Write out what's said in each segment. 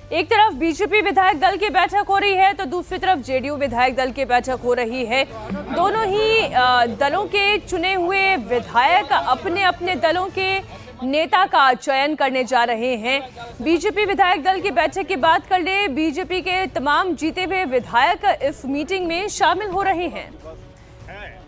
एक तरफ बीजेपी विधायक दल की बैठक हो रही है तो दूसरी तरफ जेडीयू विधायक दल की बैठक हो रही है। दोनों ही दलों के चुने हुए विधायक अपने अपने दलों के नेता का चयन करने जा रहे हैं। बीजेपी विधायक दल की बैठक की बात कर ले, बीजेपी के तमाम जीते हुए विधायक इस मीटिंग में शामिल हो रहे हैं।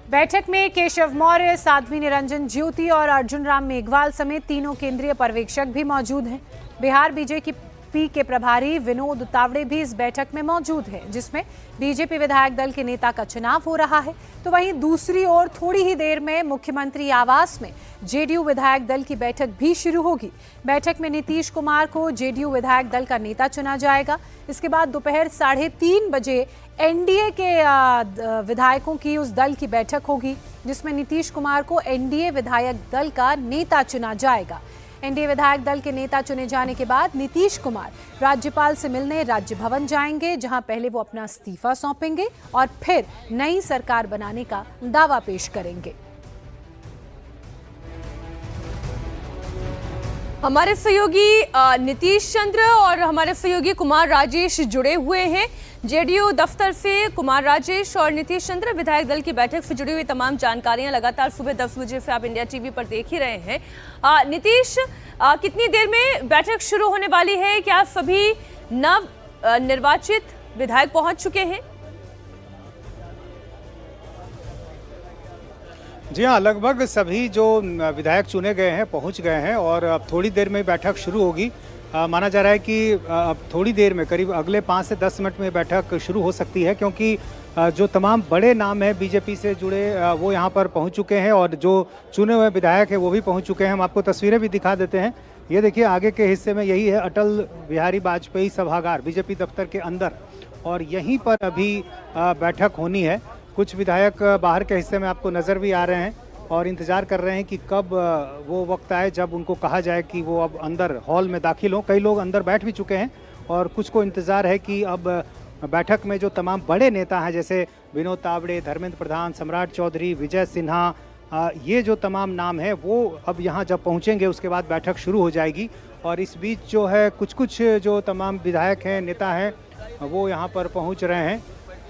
बैठक में केशव मौर्य, साध्वी निरंजन ज्योति और अर्जुन राम मेघवाल समेत तीनों केंद्रीय पर्यवेक्षक भी मौजूद हैं। बिहार बीजेपी के प्रभारी विनोद तावड़े भी इस बैठक में मौजूद हैं, जिसमें बीजेपी विधायक दल के नेता का चुनाव हो रहा है। तो वहीं दूसरी ओर थोड़ी ही देर में मुख्यमंत्री आवास में जेडीयू विधायक दल की बैठक भी शुरू होगी। बैठक में नीतीश कुमार को जेडीयू विधायक दल का नेता चुना जाएगा। इसके बाद दोपहर 3:30 बजे एनडीए के विधायकों की उस दल की बैठक होगी, जिसमें नीतीश कुमार को एनडीए विधायक दल का नेता चुना जाएगा। एनडीए विधायक दल के नेता चुने जाने के बाद नीतीश कुमार राज्यपाल से मिलने राज्य भवन जाएंगे, जहां पहले वो अपना इस्तीफा सौंपेंगे और फिर नई सरकार बनाने का दावा पेश करेंगे। हमारे सहयोगी नीतीश चंद्र और हमारे सहयोगी कुमार राजेश जुड़े हुए हैं जेडीयू दफ्तर से। कुमार राजेश और नीतीश चंद्र विधायक दल की बैठक से जुड़ी हुई तमाम जानकारियां लगातार सुबह 10 बजे से आप इंडिया टीवी पर देख ही रहे हैं। नीतीश, कितनी देर में बैठक शुरू होने वाली है? क्या सभी नव निर्वाचित विधायक पहुंच चुके हैं? जी हाँ, लगभग सभी जो विधायक चुने गए हैं पहुंच गए हैं और अब थोड़ी देर में बैठक शुरू होगी। माना जा रहा है कि अब थोड़ी देर में, करीब अगले 5 से 10 मिनट में बैठक शुरू हो सकती है, क्योंकि जो तमाम बड़े नाम हैं बीजेपी से जुड़े वो यहाँ पर पहुँच चुके हैं और जो चुने हुए विधायक हैं वो भी पहुँच चुके हैं। हम आपको तस्वीरें भी दिखा देते हैं। ये देखिए, आगे के हिस्से में यही है अटल बिहारी वाजपेयी सभागार बीजेपी दफ्तर के अंदर, और यहीं पर अभी बैठक होनी है। कुछ विधायक बाहर के हिस्से में आपको नज़र भी आ रहे हैं और इंतज़ार कर रहे हैं कि कब वो वक्त आए जब उनको कहा जाए कि वो अब अंदर हॉल में दाखिल हों। कई लोग अंदर बैठ भी चुके हैं और कुछ को इंतज़ार है कि अब बैठक में जो तमाम बड़े नेता हैं, जैसे विनोद तावड़े, धर्मेंद्र प्रधान, सम्राट चौधरी, विजय सिन्हा, ये जो तमाम नाम हैं वो अब यहाँ जब पहुँचेंगे उसके बाद बैठक शुरू हो जाएगी। और इस बीच जो है कुछ जो तमाम विधायक हैं, नेता हैं, वो यहाँ पर पहुँच रहे हैं।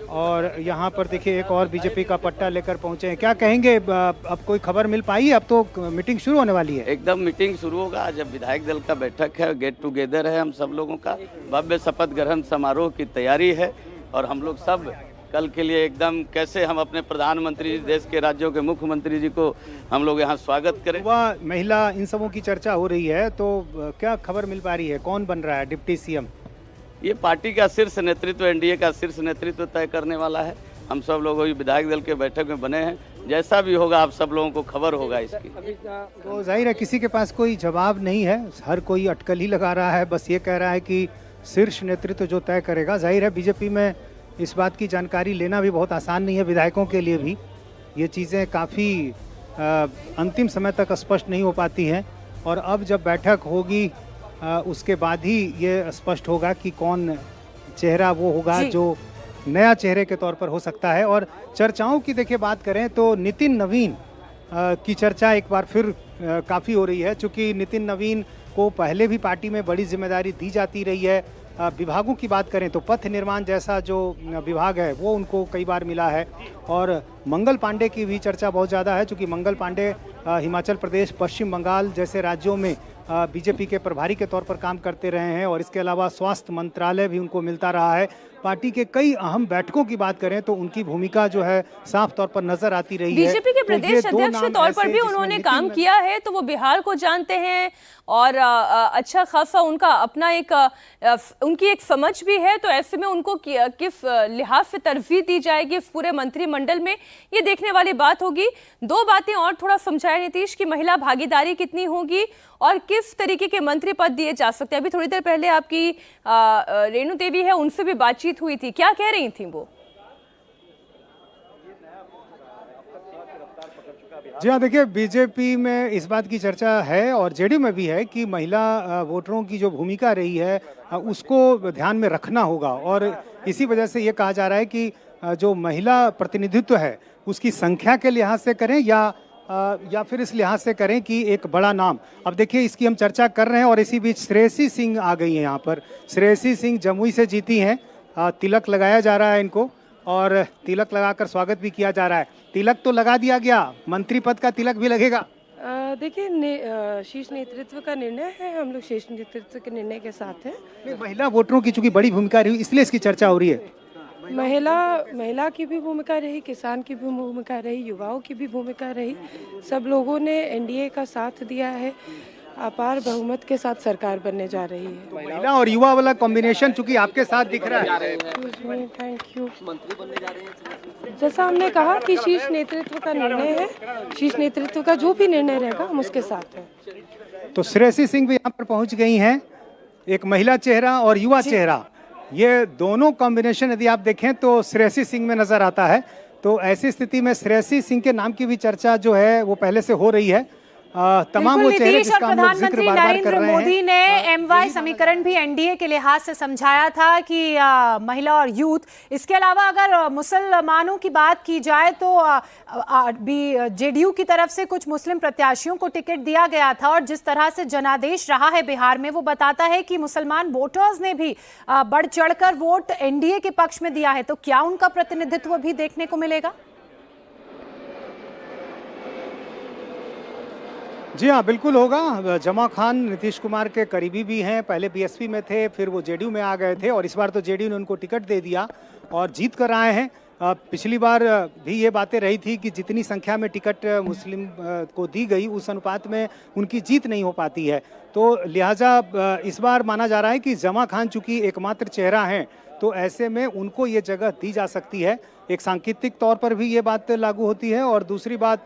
और यहाँ पर देखिए एक और बीजेपी का पट्टा लेकर पहुँचे हैं। क्या कहेंगे, अब कोई खबर मिल पाई है? अब तो मीटिंग शुरू होने वाली है। एकदम मीटिंग शुरू होगा। आज विधायक दल का बैठक है, गेट टुगेदर है हम सब लोगों का। भव्य शपथ ग्रहण समारोह की तैयारी है और हम लोग सब कल के लिए एकदम कैसे हम अपने प्रधानमंत्री, देश के राज्यों के मुख्यमंत्री जी को हम लोग यहाँ स्वागत करें। युवा, महिला, इन सबों की चर्चा हो रही है, तो क्या खबर मिल पा रही है? कौन बन रहा है डिप्टी सीएम? ये पार्टी का शीर्ष नेतृत्व, एनडीए का शीर्ष नेतृत्व तय करने वाला है। हम सब लोग अभी विधायक दल के बैठक में बने हैं। जैसा भी होगा आप सब लोगों को खबर होगा इसकी। तो जाहिर है किसी के पास कोई जवाब नहीं है, हर कोई अटकल ही लगा रहा है, बस ये कह रहा है कि शीर्ष नेतृत्व जो तय करेगा। जाहिर है बीजेपी में इस बात की जानकारी लेना भी बहुत आसान नहीं है, विधायकों के लिए भी ये चीज़ें काफ़ी अंतिम समय तक स्पष्ट नहीं हो पाती हैं। और अब जब बैठक होगी उसके बाद ही ये स्पष्ट होगा कि कौन चेहरा वो होगा जो नया चेहरे के तौर पर हो सकता है। और चर्चाओं की देखिए बात करें तो नितिन नवीन की चर्चा एक बार फिर काफ़ी हो रही है, चूँकि नितिन नवीन को पहले भी पार्टी में बड़ी जिम्मेदारी दी जाती रही है। विभागों की बात करें तो पथ निर्माण जैसा जो विभाग है वो उनको कई बार मिला है। और मंगल पांडे की भी चर्चा बहुत ज़्यादा है, चूँकि मंगल पांडे हिमाचल प्रदेश, पश्चिम बंगाल जैसे राज्यों में बीजेपी के प्रभारी के तौर पर काम करते रहे हैं और इसके अलावा स्वास्थ्य मंत्रालय भी उनको मिलता रहा है। पार्टी के कई अहम बैठकों की बात करें तो उनकी भूमिका जो है साफ तौर पर नजर आती रही है। बीजेपी के प्रदेश अध्यक्ष के तौर पर भी उन्होंने काम किया है, तो वो बिहार को जानते हैं और अच्छा खासा उनका अपना एक उनकी एक समझ भी है। तो ऐसे में उनको किस लिहाज से तरजीह दी जाएगी इस पूरे मंत्रिमंडल में, ये देखने वाली बात होगी। दो बातें और थोड़ा समझाए नीतीश की महिला भागीदारी कितनी होगी और किस तरीके के मंत्री पद दिए जा सकते हैं। अभी थोड़ी देर पहले आपकी रेणु देवी है, उनसे भी बातचीत हुई थी, क्या कह रही थी वो? जी हाँ, देखिए बीजेपी में इस बात की चर्चा है और जेडीयू में भी है कि महिला वोटरों की जो भूमिका रही है उसको ध्यान में रखना होगा। और इसी वजह से ये कहा जा रहा है कि जो महिला प्रतिनिधित्व है उसकी संख्या के लिहाज से करें या या फिर इस लिहाज से करें कि एक बड़ा नाम। अब देखिए इसकी हम चर्चा कर रहे हैं और इसी बीच श्रेयसी सिंह आ गई हैं यहाँ पर। श्रेयसी सिंह जमुई से जीती हैं। तिलक लगाया जा रहा है इनको और तिलक लगाकर स्वागत भी किया जा रहा है। तिलक तो लगा दिया गया, मंत्री पद का तिलक भी लगेगा। देखिए शीर्ष नेतृत्व का निर्णय है, हम लोग शीर्ष नेतृत्व के निर्णय के साथ हैं। महिला वोटरों की चूंकि बड़ी भूमिका रही इसलिए इसकी चर्चा हो रही है। महिला की भी भूमिका रही, किसान की भी भूमिका रही, युवाओं की भी भूमिका रही। सब लोगों ने एनडीए का साथ दिया है। अपार बहुमत के साथ सरकार बनने जा रही है। तो महिला और युवा वाला कॉम्बिनेशन चूंकि आपके साथ दिख रहा है। Thank you. जैसा हमने कहा कि शीर्ष नेतृत्व का निर्णय है, शीर्ष नेतृत्व का जो भी निर्णय रहेगा हम उसके साथ हैं। तो श्रेयसी सिंह भी यहाँ पर पहुँच गई हैं। एक महिला चेहरा और युवा चेहरा, ये दोनों कॉम्बिनेशन यदि आप देखें तो श्रेयसी सिंह में नजर आता है। तो ऐसी स्थिति में श्रेयसी सिंह के नाम की भी चर्चा जो है वो पहले से हो रही है। तमाम वो चेहरे नीतीश और प्रधानमंत्री नरेंद्र मोदी ने एमवाई समीकरण भी एनडीए के लिहाज से समझाया था कि महिला और यूथ, इसके अलावा अगर मुसलमानों की बात की जाए तो जेडीयू की तरफ से कुछ मुस्लिम प्रत्याशियों को टिकट दिया गया था और जिस तरह से जनादेश रहा है बिहार में वो बताता है कि मुसलमान वोटर्स ने भी बढ़ चढ़कर वोट एनडीए के पक्ष में दिया है। तो क्या उनका प्रतिनिधित्व भी देखने को मिलेगा? जी हाँ, बिल्कुल होगा। जमा खान नीतीश कुमार के करीबी भी हैं, पहले बीएसपी में थे, फिर वो जेडीयू में आ गए थे और इस बार तो जेडीयू ने उनको टिकट दे दिया और जीत कर आए हैं। पिछली बार भी ये बातें रही थी कि जितनी संख्या में टिकट मुस्लिम को दी गई उस अनुपात में उनकी जीत नहीं हो पाती है। तो लिहाजा इस बार माना जा रहा है कि जमा खान चूंकि एकमात्र चेहरा हैं तो ऐसे में उनको ये जगह दी जा सकती है। एक सांकेतिक तौर पर भी ये बात लागू होती है और दूसरी बात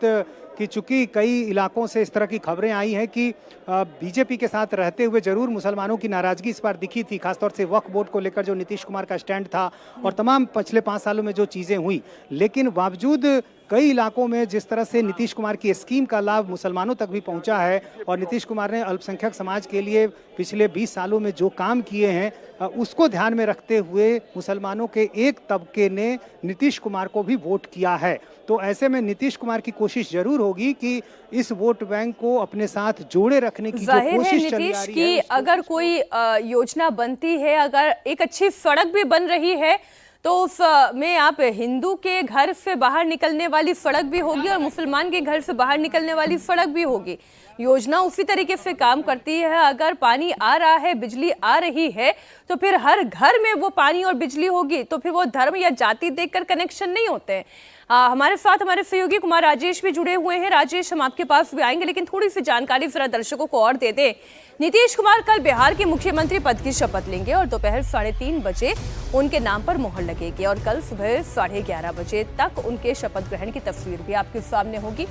कि चूंकि कई इलाकों से इस तरह की खबरें आई हैं कि बीजेपी के साथ रहते हुए जरूर मुसलमानों की नाराजगी इस बार दिखी थी, खासतौर से वक्फ बोर्ड को लेकर जो नीतीश कुमार का स्टैंड था और तमाम पिछले 5 सालों में जो चीज़ें हुई, लेकिन बावजूद कई इलाकों में जिस तरह से नीतीश कुमार की स्कीम का लाभ मुसलमानों तक भी पहुंचा है और नीतीश कुमार ने अल्पसंख्यक समाज के लिए पिछले 20 सालों में जो काम किए हैं उसको ध्यान में रखते हुए मुसलमानों के एक तबके ने नीतीश कुमार को भी वोट किया है। तो ऐसे में नीतीश कुमार की कोशिश जरूर होगी कि इस वोट बैंक को अपने साथ जोड़े रखने की जो कोशिश चल रही है कि अगर कोई योजना बनती है, अगर एक अच्छी सड़क भी बन रही है तो उसमें आप हिंदू के घर से बाहर निकलने वाली सड़क भी होगी और मुसलमान के घर से बाहर निकलने वाली सड़क भी होगी। योजना उसी तरीके से काम करती है। अगर पानी आ रहा है, बिजली आ रही है तो फिर हर घर में वो पानी और बिजली होगी। तो फिर वो धर्म या जाति देखकर कनेक्शन नहीं होते हैं। हमारे साथ हमारे सहयोगी कुमार राजेश भी जुड़े हुए हैं। राजेश, हम आपके पास भी आएंगे, लेकिन थोड़ी सी जानकारी जरा दर्शकों को और दे दें। नीतीश कुमार कल बिहार के मुख्यमंत्री पद की शपथ लेंगे और दोपहर 3:30 बजे उनके नाम पर मोहर लगेगी और कल सुबह 11:30 बजे तक उनके शपथ ग्रहण की तस्वीर भी आपके सामने होगी।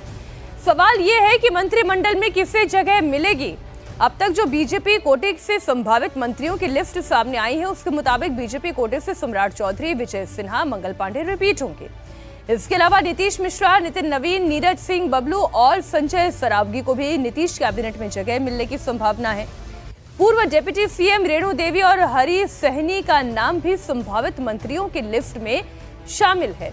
सवाल ये है कि मंत्रिमंडल में किसे जगह मिलेगी। अब तक जो बीजेपी कोटे से संभावित मंत्रियों की लिस्ट सामने आई है उसके मुताबिक बीजेपी कोटे से सम्राट चौधरी, विजय सिन्हा, मंगल पांडे रिपीट होंगे। इसके अलावा नीतीश मिश्रा, नितिन नवीन, नीरज सिंह, बबलू और संजय सरावगी को भी नीतीश कैबिनेट में जगह मिलने की संभावना है। पूर्व डिप्टी सीएम रेणु देवी और हरी सहनी का नाम भी संभावित मंत्रियों की लिस्ट में शामिल है।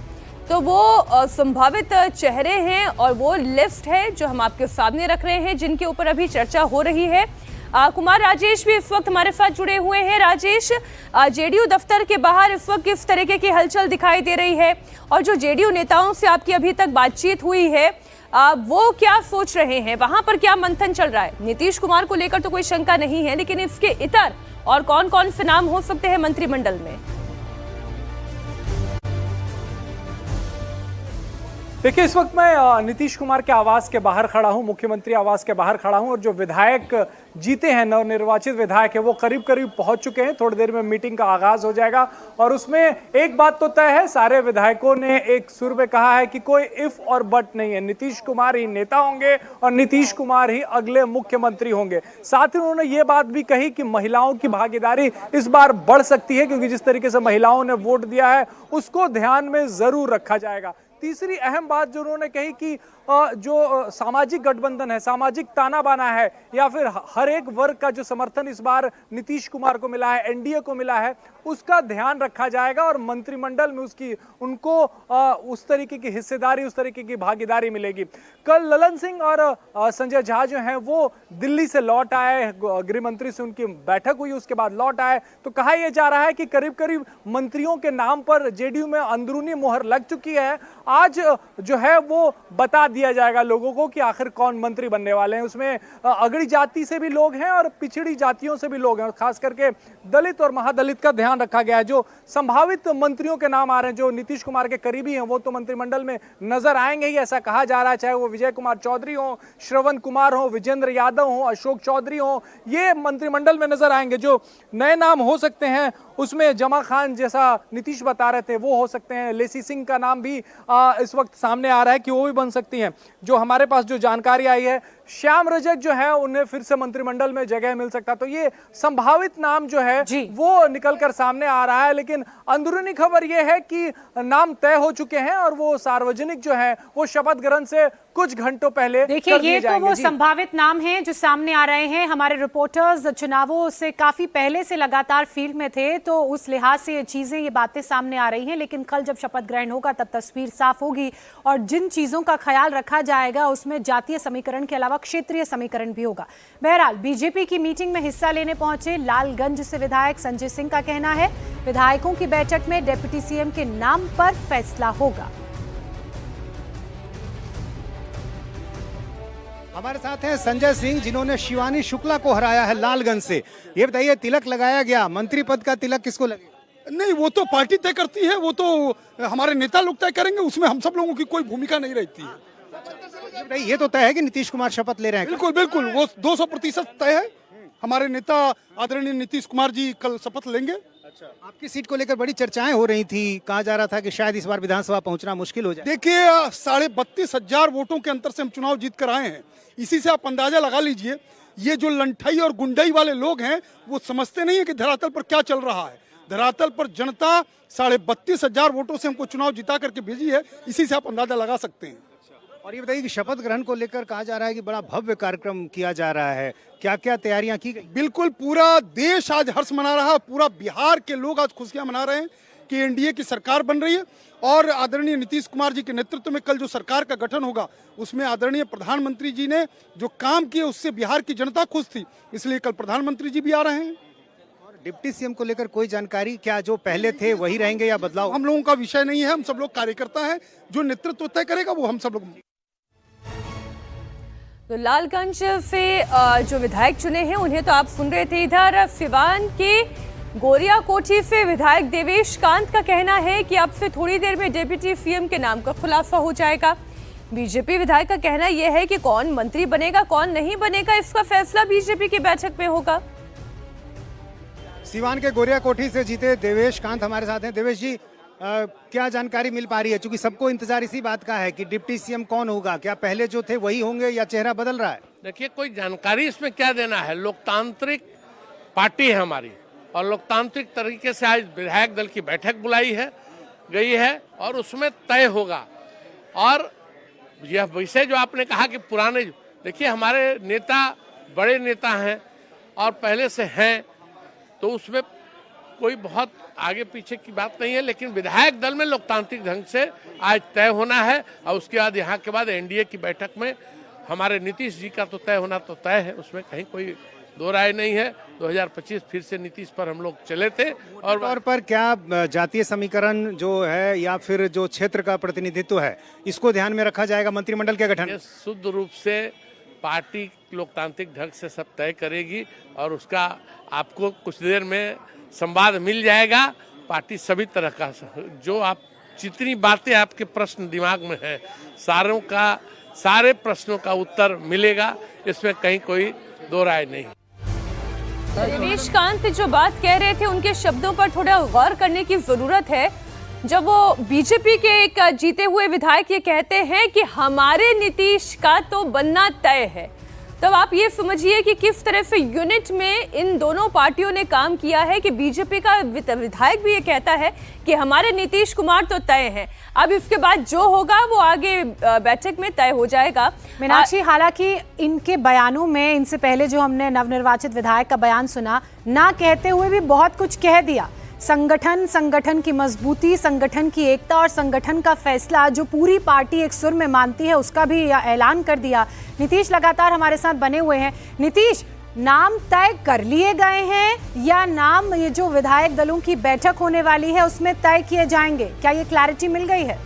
तो वो संभावित चेहरे हैं और वो लिस्ट है जो हम आपके सामने रख रहे हैं, जिनके ऊपर अभी चर्चा हो रही है। कुमार राजेश भी इस वक्त हमारे साथ जुड़े हुए हैं। राजेश, जेडीयू दफ्तर के बाहर इस वक्त किस तरीके की हलचल दिखाई दे रही है और जो जेडीयू नेताओं से आपकी अभी तक बातचीत हुई है वो क्या सोच रहे हैं, वहां पर क्या मंथन चल रहा है? नीतीश कुमार को लेकर तो कोई शंका नहीं है, लेकिन इसके इतर और कौन कौन से नाम हो सकते हैं मंत्रिमंडल में? देखिए, इस वक्त मैं नीतीश कुमार के आवास के बाहर खड़ा हूं, मुख्यमंत्री आवास के बाहर खड़ा हूं और जो विधायक जीते हैं, नवनिर्वाचित विधायक है, वो करीब करीब पहुंच चुके हैं। थोड़ी देर में मीटिंग का आगाज हो जाएगा और उसमें एक बात तो तय है, सारे विधायकों ने एक सुर में कहा है कि कोई इफ और बट नहीं है। नीतीश कुमार ही नेता होंगे और नीतीश कुमार ही अगले मुख्यमंत्री होंगे। साथ ही उन्होंने ये बात भी कही कि महिलाओं की भागीदारी इस बार बढ़ सकती है, क्योंकि जिस तरीके से महिलाओं ने वोट दिया है उसको ध्यान में जरूर रखा जाएगा। तीसरी अहम बात जो उन्होंने कही कि जो सामाजिक गठबंधन है, सामाजिक ताना बाना है, या फिर हर एक वर्ग का जो समर्थन इस बार नीतीश कुमार को मिला है, एनडीए को मिला है, उसका ध्यान रखा जाएगा और मंत्रिमंडल में उनको उस तरीके की हिस्सेदारी, उस तरीके की भागीदारी मिलेगी। कल ललन सिंह और संजय झा जो हैं वो दिल्ली से लौट आए, गृह मंत्री से उनकी बैठक हुई, उसके बाद लौट आए। तो कहा यह जा रहा है कि करीब करीब मंत्रियों के नाम पर जेडीयू में अंदरूनी मोहर लग चुकी है। आज जो है वो बता दिया जाएगा लोगों को कि आखिर कौन मंत्री बनने वाले हैं। उसमें अगड़ी जाति से भी लोग हैं और पिछड़ी जातियों से भी लोग हैं, और खास करके दलित और महादलित का ध्यान रखा गया है। जो संभावित मंत्रियों के नाम आ रहे हैं, जो नीतीश कुमार के करीबी हैं, वो तो मंत्रिमंडल में नजर आएंगे ही, ऐसा कहा जा रहा है। चाहे वो विजय कुमार चौधरी हो, श्रवण कुमार हो, विजेंद्र यादव हो, अशोक चौधरी हो, ये मंत्रिमंडल में नजर आएंगे। जो नए नाम हो सकते हैं उसमें जमा खान, जैसा नीतीश बता रहे थे, वो हो सकते हैं। लेसी सिंह का नाम भी इस वक्त सामने आ रहा है कि वो भी बन सकती हैं। जो हमारे पास जो जानकारी आई है, श्याम रजक जो है उन्हें फिर से मंत्रिमंडल में जगह मिल सकता। तो ये संभावित नाम जो है वो निकलकर सामने आ रहा है, लेकिन अंदरूनी खबर ये है कि नाम तय हो चुके हैं और वो सार्वजनिक जो है वो शपथ ग्रहण से कुछ घंटों पहले देखिए, ये तो वो संभावित नाम हैं जो सामने आ रहे हैं। हमारे रिपोर्टर्स चुनावों से काफी पहले से लगातार फील्ड में थे, तो उस लिहाज से ये चीजें, ये बातें सामने आ रही हैं। लेकिन कल जब शपथ ग्रहण होगा तब तस्वीर साफ होगी, और जिन चीजों का ख्याल रखा जाएगा उसमें जातीय समीकरण के अलावा क्षेत्रीय समीकरण भी होगा। बहरहाल बीजेपी की मीटिंग में हिस्सा लेने पहुंचे लालगंज से विधायक संजय सिंह का कहना है विधायकों की बैठक में डिप्टी सीएम के नाम पर फैसला होगा। हमारे साथ हैं संजय सिंह, जिन्होंने शिवानी शुक्ला को हराया है लालगंज से। ये बताइए, तिलक लगाया गया, मंत्री पद का तिलक किसको लगेगा? नहीं, वो तो पार्टी तय करती है, वो तो हमारे नेता लोग तय करेंगे, उसमें हम सब लोगों की कोई भूमिका नहीं रहती है। ये तो तय है कि नीतीश कुमार शपथ ले रहे हैं। बिल्कुल बिल्कुल, वो 200% तय है। हमारे नेता आदरणीय नीतीश कुमार जी कल शपथ लेंगे। आपकी सीट को लेकर बड़ी चर्चाएं हो रही थी, कहा जा रहा था कि शायद इस बार विधानसभा पहुंचना मुश्किल हो जाए। देखिए, 32,500 वोटों के अंतर से हम चुनाव जीत कर आए हैं। इसी से आप अंदाजा लगा लीजिए, ये जो लंठाई और गुंडाई वाले लोग हैं वो समझते नहीं है कि धरातल पर क्या चल रहा है। धरातल पर जनता 32,500 वोटों से हमको चुनाव जिता करके भेजी है, इसी से आप अंदाजा लगा सकते हैं। और ये बताइए कि शपथ ग्रहण को लेकर कहा जा रहा है कि बड़ा भव्य कार्यक्रम किया जा रहा है, क्या क्या तैयारियां की गई? बिल्कुल, पूरा देश आज हर्ष मना रहा है, पूरा बिहार के लोग आज खुशियां मना रहे हैं कि एनडीए की सरकार बन रही है। और आदरणीय नीतीश कुमार जी के नेतृत्व में कल जो सरकार का गठन होगा उसमें आदरणीय प्रधानमंत्री जी ने जो काम किए उससे बिहार की जनता खुश थी, इसलिए कल प्रधानमंत्री जी भी आ रहे हैं। डिप्टी सीएम को लेकर कोई जानकारी, क्या जो पहले थे वही रहेंगे या बदलाव? हम लोगों का विषय नहीं है, हम सब लोग कार्यकर्ता हैं, जो नेतृत्व तय करेगा वो हम सब लोग। तो लालगंज से जो विधायक चुने हैं उन्हें तो आप सुन रहे थे। इधर सिवान के गोरिया कोठी से विधायक देवेश कांत का कहना है कि अब से थोड़ी देर में डिप्टी सीएम के नाम का खुलासा हो जाएगा। बीजेपी विधायक का कहना यह है कि कौन मंत्री बनेगा कौन नहीं बनेगा, इसका फैसला बीजेपी की बैठक में होगा। सिवान के गोरिया कोठी से जीते देवेश कांत हमारे साथ हैं। देवेश जी, क्या जानकारी मिल पा रही है, क्योंकि सबको इंतजार इसी बात का है कि डिप्टी सीएम कौन होगा, क्या पहले जो थे वही होंगे या चेहरा बदल रहा है? देखिए, कोई जानकारी इसमें क्या देना है, लोकतांत्रिक पार्टी है हमारी, और लोकतांत्रिक तरीके से आज विधायक दल की बैठक बुलाई है गई है और उसमें तय होगा। और यह विषय जो आपने कहा कि पुराने, देखिए हमारे नेता बड़े नेता हैं और पहले से हैं, तो उसमें कोई बहुत आगे पीछे की बात नहीं है, लेकिन विधायक दल में लोकतांत्रिक ढंग से आज तय होना है। और उसके बाद यहाँ के बाद एनडीए की बैठक में हमारे नीतीश जी का तो तय होना तो तय है, उसमें कहीं कोई दो राय नहीं है। 2025 फिर से नीतीश पर हम लोग चले थे। और तौर पर क्या जातीय समीकरण जो है या फिर जो क्षेत्र का प्रतिनिधित्व है, इसको ध्यान में रखा जाएगा मंत्रिमंडल के गठन? शुद्ध रूप से पार्टी लोकतांत्रिक ढंग से सब तय करेगी और उसका आपको कुछ देर में संवाद मिल जाएगा। पार्टी सभी तरह का, जो आप जितनी बातें आपके प्रश्न दिमाग में है, सारे प्रश्नों का उत्तर मिलेगा, इसमें कहीं कोई दो राय नहीं। देवेश कांत जो बात कह रहे थे उनके शब्दों पर थोड़ा गौर करने की जरूरत है। जब वो बीजेपी के एक जीते हुए विधायक ये कहते हैं कि हमारे नीतीश का तो बनना तय है, तब आप ये समझिए कि किस तरह से यूनिट में इन दोनों पार्टियों ने काम किया है कि बीजेपी का विधायक भी ये कहता है कि हमारे नीतीश कुमार तो तय हैं, अब इसके बाद जो होगा वो आगे बैठक में तय हो जाएगा। मीनाक्षी, हालांकि इनके बयानों में, इनसे पहले जो हमने नवनिर्वाचित विधायक का बयान सुना, ना कहते हुए भी बहुत कुछ कह दिया। संगठन की मजबूती, संगठन की एकता और संगठन का फैसला जो पूरी पार्टी एक सुर में मानती है, उसका भी ऐलान कर दिया। नीतीश लगातार हमारे साथ बने हुए हैं। नीतीश, नाम तय कर लिए गए हैं या नाम ये जो विधायक दलों की बैठक होने वाली है उसमें तय किए जाएंगे? क्या ये क्लैरिटी मिल गई है?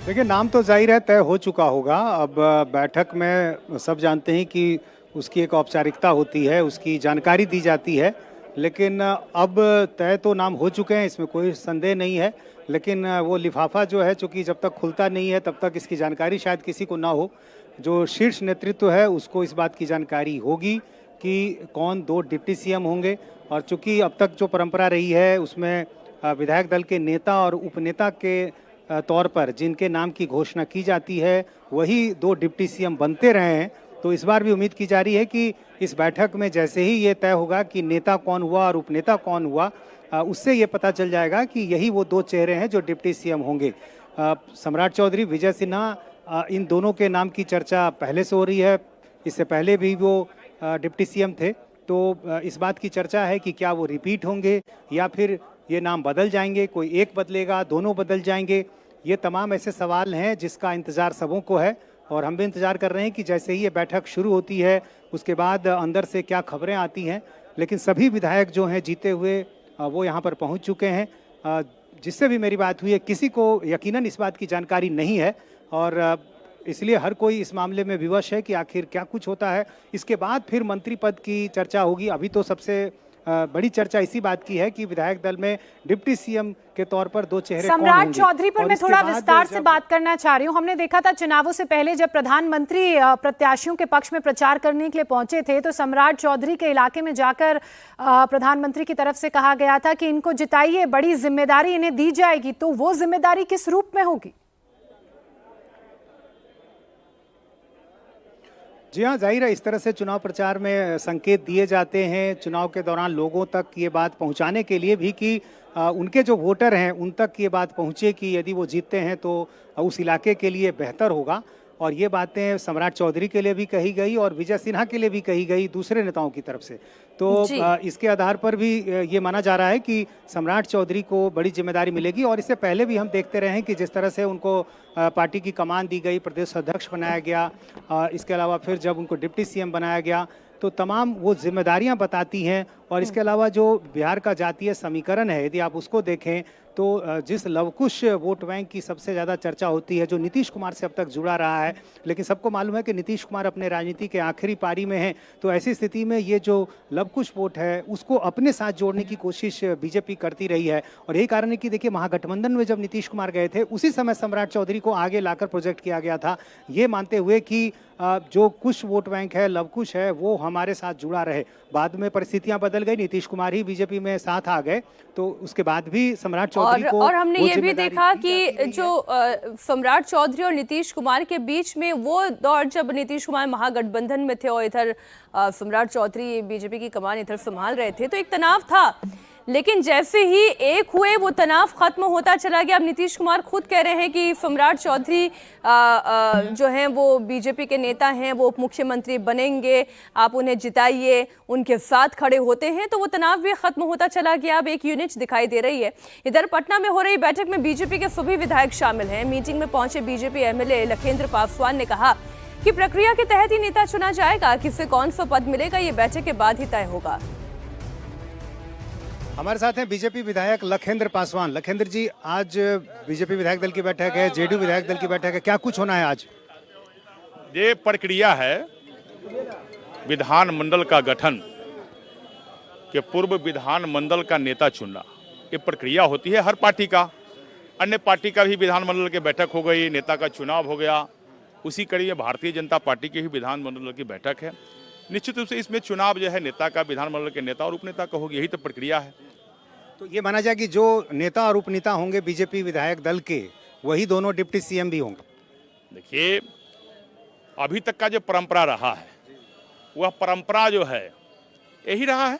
देखिए, नाम तो जाहिर है तय हो चुका होगा। अब बैठक में सब जानते हैं कि उसकी एक औपचारिकता होती है, उसकी जानकारी दी जाती है, लेकिन अब तय तो नाम हो चुके हैं, इसमें कोई संदेह नहीं है। लेकिन वो लिफाफा जो है, चूँकि जब तक खुलता नहीं है तब तक इसकी जानकारी शायद किसी को ना हो। जो शीर्ष नेतृत्व है उसको इस बात की जानकारी होगी कि कौन 2 डिप्टी सीएम होंगे, और चूँकि अब तक जो परंपरा रही है उसमें विधायक दल के नेता और उपनेता के तौर पर जिनके नाम की घोषणा की जाती है वही 2 डिप्टी सीएम बनते रहे हैं। तो इस बार भी उम्मीद की जा रही है कि इस बैठक में जैसे ही ये तय होगा कि नेता कौन हुआ और उपनेता कौन हुआ, उससे ये पता चल जाएगा कि यही वो 2 चेहरे हैं जो डिप्टी सीएम होंगे। सम्राट चौधरी, विजय सिन्हा, इन दोनों के नाम की चर्चा पहले से हो रही है। इससे पहले भी वो डिप्टी सीएम थे, तो इस बात की चर्चा है कि क्या वो रिपीट होंगे या फिर ये नाम बदल जाएंगे, कोई एक बदलेगा, दोनों बदल जाएंगे। ये तमाम ऐसे सवाल हैं जिसका इंतज़ार सबों को है, और हम भी इंतज़ार कर रहे हैं कि जैसे ही ये बैठक शुरू होती है उसके बाद अंदर से क्या खबरें आती हैं। लेकिन सभी विधायक जो हैं जीते हुए वो यहाँ पर पहुँच चुके हैं। जिससे भी मेरी बात हुई है, किसी को यकीनन इस बात की जानकारी नहीं है, और इसलिए हर कोई इस मामले में विवश है कि आखिर क्या कुछ होता है। इसके बाद फिर मंत्री पद की चर्चा होगी। अभी तो सबसे बड़ी चर्चा इसी बात की है कि विधायक दल में डिप्टी सीएम के तौर पर 2 चेहरे कौन होंगे। सम्राट चौधरी पर मैं थोड़ा विस्तार से बात करना चाह रही हूँ। हमने देखा था चुनावों से पहले जब प्रधानमंत्री प्रत्याशियों के पक्ष में प्रचार करने के लिए पहुंचे थे, तो सम्राट चौधरी के इलाके में जाकर प्रधानमंत्री की तरफ से कहा गया था कि इनको जिताइए, बड़ी जिम्मेदारी इन्हें दी जाएगी। तो वो जिम्मेदारी किस रूप में होगी? जी हाँ, जाहिर है इस तरह से चुनाव प्रचार में संकेत दिए जाते हैं चुनाव के दौरान लोगों तक ये बात पहुंचाने के लिए भी कि उनके जो वोटर हैं उन तक ये बात पहुंचे कि यदि वो जीतते हैं तो उस इलाके के लिए बेहतर होगा। और ये बातें सम्राट चौधरी के लिए भी कही गई और विजय सिन्हा के लिए भी कही गई दूसरे नेताओं की तरफ से। तो इसके आधार पर भी ये माना जा रहा है कि सम्राट चौधरी को बड़ी जिम्मेदारी मिलेगी। और इससे पहले भी हम देखते रहे हैं कि जिस तरह से उनको पार्टी की कमान दी गई, प्रदेश अध्यक्ष बनाया गया, इसके अलावा फिर जब उनको डिप्टी सीएम बनाया गया, तो तमाम वो जिम्मेदारियां बताती हैं। और इसके अलावा जो बिहार का जातीय समीकरण है, यदि आप उसको देखें तो जिस लवकुश वोट बैंक की सबसे ज़्यादा चर्चा होती है, जो नीतीश कुमार से अब तक जुड़ा रहा है, लेकिन सबको मालूम है कि नीतीश कुमार अपने राजनीति के आखिरी पारी में हैं, तो ऐसी स्थिति में ये जो लवकुश वोट है उसको अपने साथ जोड़ने की कोशिश बीजेपी करती रही है। और यही कारण है कि देखिए, महागठबंधन में जब नीतीश कुमार गए थे उसी समय सम्राट चौधरी को आगे लाकर प्रोजेक्ट किया गया था, ये मानते हुए कि जो कुछ वोट बैंक है, लवकुश है, वो हमारे साथ जुड़ा रहे। बाद में परिस्थितियां बदल गई, नीतीश कुमार ही बीजेपी में साथ आ गए, तो उसके बाद भी सम्राट चौधरी को और हमने ये भी देखा कि जो सम्राट चौधरी और नीतीश कुमार के बीच में वो दौर जब नीतीश कुमार महागठबंधन में थे और इधर सम्राट चौधरी बीजेपी की कमान इधर संभाल रहे थे, तो एक तनाव था। लेकिन जैसे ही एक हुए वो तनाव खत्म होता चला गया। अब नीतीश कुमार खुद कह रहे हैं कि सम्राट चौधरी जो हैं वो बीजेपी के नेता हैं, वो उप मुख्यमंत्री बनेंगे, आप उन्हें जिताइए, उनके साथ खड़े होते हैं, तो वो तनाव भी खत्म होता चला गया। अब एक यूनिट दिखाई दे रही है। इधर पटना में हो रही बैठक में बीजेपी के सभी विधायक शामिल हैं। मीटिंग में पहुंचे बीजेपी एमएलए लखेंद्र पासवान ने कहा कि प्रक्रिया के तहत ही नेता चुना जाएगा, किसे कौन सा पद मिलेगा ये बैठक के बाद ही तय होगा। हमारे साथ हैं बीजेपी विधायक लखेंद्र पासवान। लखेंद्र जी, आज बीजेपी विधायक दल की बैठक है, जेडीयू विधायक दल की बैठक है, क्या कुछ होना है आज? ये प्रक्रिया है विधानमंडल का गठन के पूर्व विधानमंडल का नेता चुनना। ये प्रक्रिया होती है हर पार्टी का, अन्य पार्टी का भी विधानमंडल की बैठक हो गई, नेता का चुनाव हो गया। उसी कड़ी में भारतीय जनता पार्टी की भी विधानमंडल की बैठक है। निश्चित रूप से इसमें चुनाव जो है नेता का, विधानमंडल के नेता और उपनेता का होगी, यही तो प्रक्रिया है। तो ये माना जाए कि जो नेता और उपनेता होंगे बीजेपी विधायक दल के, वही दोनों डिप्टी सीएम भी होंगे? देखिए, अभी तक का जो परंपरा रहा है वह परंपरा जो है यही रहा है,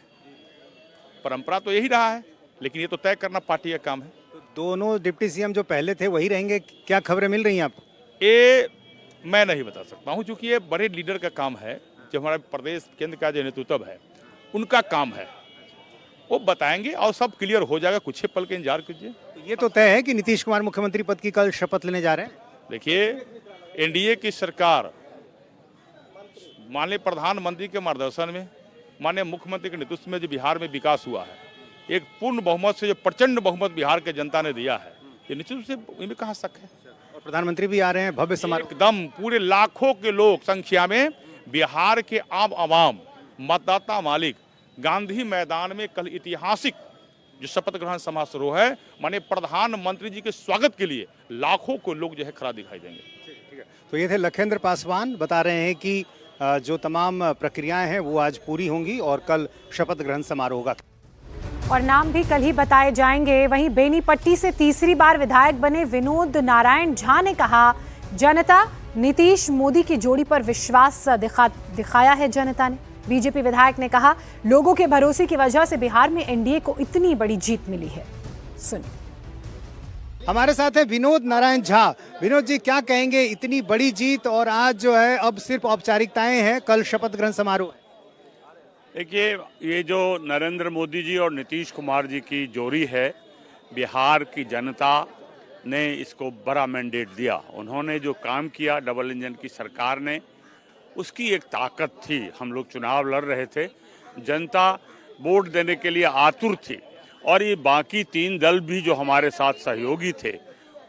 परंपरा तो यही रहा है, लेकिन ये तो तय करना पार्टी का काम है। तो दोनों डिप्टी सीएम जो पहले थे वही रहेंगे, क्या खबरें मिल रही हैं आपको? ये मैं नहीं बता सकता हूँ, क्योंकि ये बड़े लीडर का काम है, जो हमारा प्रदेश केंद्र का जो नेतृत्व है उनका काम है, वो बताएंगे और सब क्लियर हो जाएगा। कुछ ही पल के इंतजार कीजिए। तो ये तो तय है कि नीतीश कुमार मुख्यमंत्री पद की कल शपथ लेने जा रहे हैं। देखिए, एनडीए की सरकार माननीय प्रधानमंत्री के मार्गदर्शन में, माननीय मुख्यमंत्री के नेतृत्व में जो बिहार में विकास हुआ है, एक पूर्ण बहुमत से जो प्रचंड बहुमत बिहार के जनता ने दिया है, ये निश्चित रूप से इनमें कहाँ शक है। और प्रधानमंत्री भी आ रहे हैं, भव्य समारोह। एकदम पूरे लाखों के लोग संख्या में बिहार के आम आवाम मतदाता मालिक गांधी मैदान में कल ऐतिहासिक जो शपथ ग्रहण समारोह है, माने प्रधानमंत्री जी के स्वागत के लिए लाखों को लोग जो है खड़ा दिखाई देंगे। तो ये थे लखेंद्र पासवान, बता रहे हैं कि जो तमाम प्रक्रियाएं हैं वो आज पूरी होंगी और कल शपथ ग्रहण समारोह होगा। और नाम भी कल ही बताए जाएंगे। वहीं बेनीपट्टी से तीसरी बार विधायक बने विनोद नारायण झा ने कहा, जनता नीतीश मोदी की जोड़ी पर विश्वास दिखाया है जनता ने। बीजेपी विधायक ने कहा, लोगों के भरोसे की वजह से बिहार में एनडीए को इतनी बड़ी जीत मिली है। सुनिए। हमारे साथ है विनोद नारायण झा। विनोद जी, क्या कहेंगे, इतनी बड़ी जीत और आज जो है अब सिर्फ औपचारिकताएं हैं, कल शपथ ग्रहण समारोह। देखिए, ये जो नरेंद्र मोदी जी और नीतीश कुमार जी की जोड़ी है, बिहार की जनता ने इसको बड़ा मैंडेट दिया। उन्होंने जो काम किया डबल इंजन की सरकार ने, उसकी एक ताकत थी। हम लोग चुनाव लड़ रहे थे, जनता वोट देने के लिए आतुर थी, और ये बाकी तीन दल भी जो हमारे साथ सहयोगी थे,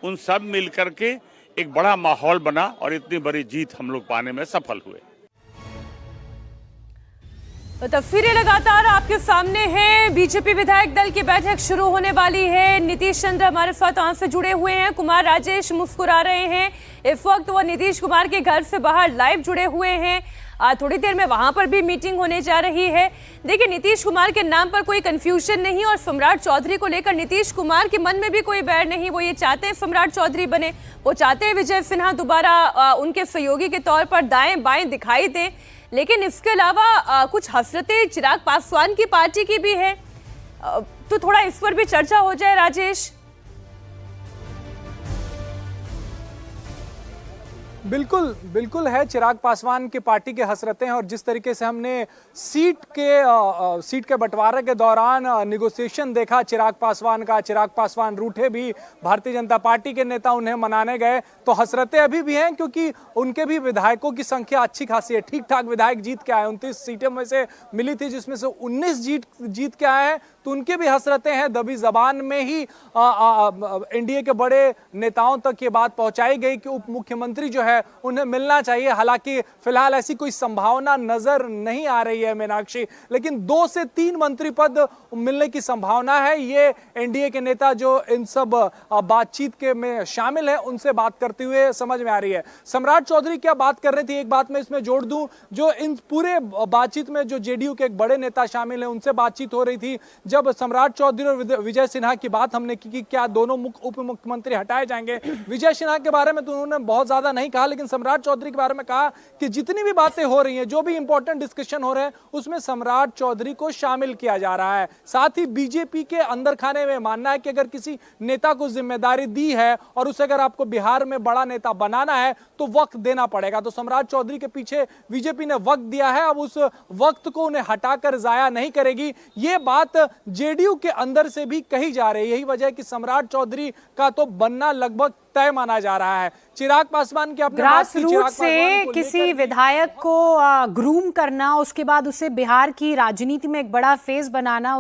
उन सब मिलकर के एक बड़ा माहौल बना और इतनी बड़ी जीत हम लोग पाने में सफल हुए। तो तस्वीरें लगातार आपके सामने हैं। बीजेपी विधायक दल की बैठक शुरू होने वाली है। नीतीश चंद्र हमारे साथ वहां से जुड़े हुए हैं। कुमार राजेश मुस्कुरा रहे हैं। इस वक्त वो नीतीश कुमार के घर से बाहर लाइव जुड़े हुए हैं। थोड़ी देर में वहां पर भी मीटिंग होने जा रही है। देखिए, नीतीश कुमार के नाम पर कोई कंफ्यूजन नहीं, और सम्राट चौधरी को लेकर नीतीश कुमार के मन में भी कोई बैर नहीं। वो ये चाहते हैं सम्राट चौधरी बने, वो चाहते हैं विजय सिन्हा दोबारा उनके सहयोगी के तौर पर दाएं बाएं दिखाई दें। लेकिन इसके अलावा कुछ हसरतें चिराग पासवान की पार्टी की भी है, तो थोड़ा इस पर भी चर्चा हो जाए राजेश। बिल्कुल है। चिराग पासवान की पार्टी के हसरतें हैं, और जिस तरीके से हमने सीट के बंटवारे के दौरान निगोशिएशन देखा चिराग पासवान रूठे भी, भारतीय जनता पार्टी के नेता उन्हें मनाने गए, तो हसरतें अभी भी हैं, क्योंकि उनके भी विधायकों की संख्या अच्छी खासी है। ठीक ठाक विधायक जीत के आए, 29 सीटें में से मिली थी, जिसमें से 19 जीत के आए हैं, तो उनके भी हसरतें हैं। दबी जबान में ही एनडीए के बड़े नेताओं तक ये बात पहुंचाई गई कि उप मुख्यमंत्री जो है उन्हें मिलना चाहिए। हालांकि फिलहाल ऐसी कोई संभावना नजर नहीं आ रही है मीनाक्षी, लेकिन 2 से 3 मंत्री पद मिलने की संभावना है। ये एनडीए के नेता जो इन सब बातचीत के में शामिल है, उनसे बात करते हुए समझ में आ रही है। सम्राट चौधरी क्या बात कर रही थी, एक बात मैं इसमें जोड़ दूं, जो इन पूरे बातचीत में जो जेडीयू के एक बड़े नेता शामिल है, उनसे बातचीत हो रही थी। जब सम्राट चौधरी और विजय सिन्हा की बात हमने की कि क्या दोनों उप मुख्यमंत्री हटाए जाएंगे, विजय सिन्हा के बारे में तो उन्होंने बहुत ज्यादा नहीं कहा, लेकिन सम्राट चौधरी के बारे में कहा कि जितनी भी बातें हो रही हैं, जो भी इंपॉर्टेंट डिस्कशन हो रहे हैं, उसमें सम्राट चौधरी को शामिल किया जा रहा है। साथ ही बीजेपी के अंदर खाने में मानना है कि अगर किसी नेता को जिम्मेदारी दी है और उसे अगर आपको बिहार में बड़ा नेता बनाना है तो वक्त देना पड़ेगा। तो सम्राट चौधरी के पीछे बीजेपी ने वक्त दिया है, अब उस वक्त को उन्हें हटाकर जाया नहीं करेगी। ये बात जेडीयू के अंदर से भी कही जा रही है। यही वजह है कि सम्राट चौधरी का तो बनना लगभग तय माना जा रहा है। चिराग पासवान की अपने ग्रास रूट से किसी विधायक को ग्रूम करना, उसके बाद उसे बिहार की राजनीति में एक बड़ा फेस बनाना,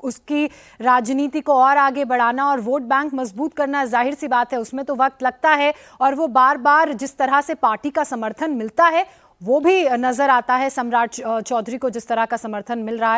उसकी राजनीति को और आगे बढ़ाना और वोट बैंक मजबूत करना, जाहिर सी बात है उसमें तो वक्त लगता है। और वो बार बार जिस तरह से पार्टी का समर्थन मिलता है वो भी नजर आता है, सम्राट चौधरी को जिस तरह का समर्थन मिल रहा है।